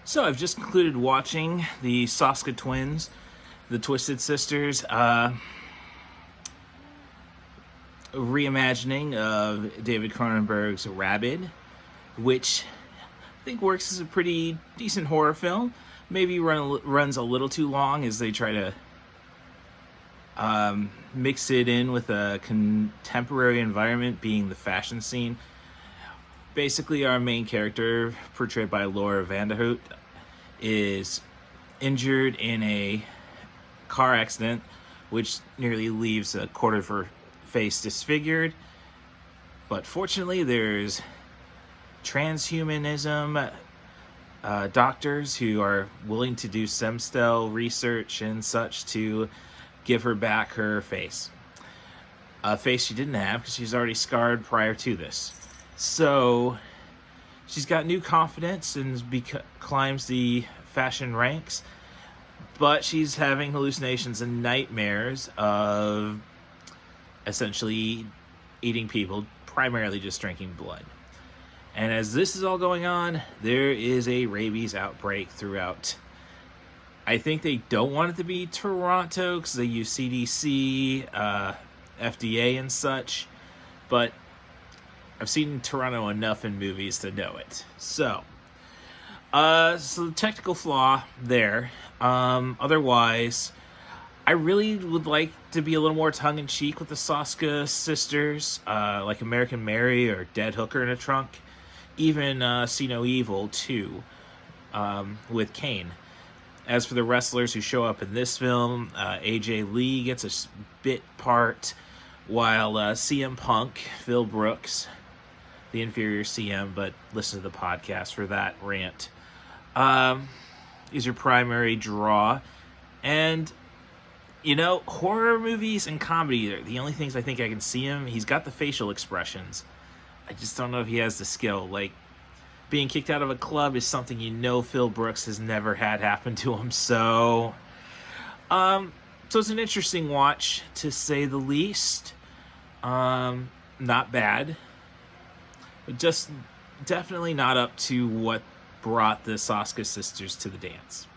So I've just concluded watching the Soska twins, the Twisted Sisters, reimagining of David Cronenberg's Rabid, which I think works as a pretty decent horror film. Maybe runs a little too long as they try to mix it in with a contemporary environment, being the fashion scene. Basically, our main character, portrayed by Laura Vanderhoot, is injured in a car accident, which nearly leaves a quarter of her face disfigured. But fortunately, there's transhumanism doctors who are willing to do stem cell research and such to give her back her face. A face she didn't have because she's already scarred prior to this. So she's got new confidence and climbs the fashion ranks, but she's having hallucinations and nightmares of essentially eating people, primarily just drinking blood. And as this is all going on, there is a rabies outbreak throughout. I think they don't want it to be Toronto because they use CDC, FDA and such, but I've seen Toronto enough in movies to know it. So the technical flaw there. Otherwise, I really would like to be a little more tongue-in-cheek with the Soska sisters, like American Mary or Dead Hooker in a Trunk. Even See No Evil, too, with Kane. As for the wrestlers who show up in this film, AJ Lee gets a bit part, while CM Punk, Phil Brooks, the inferior CM, but listen to the podcast for that rant, is your primary draw. And, you know, horror movies and comedy are the only things I think I can see him. He's got the facial expressions. I just don't know if he has the skill. Like, being kicked out of a club is something Phil Brooks has never had happen to him. So it's an interesting watch, to say the least. Not bad, but just definitely not up to what brought the Soska sisters to the dance.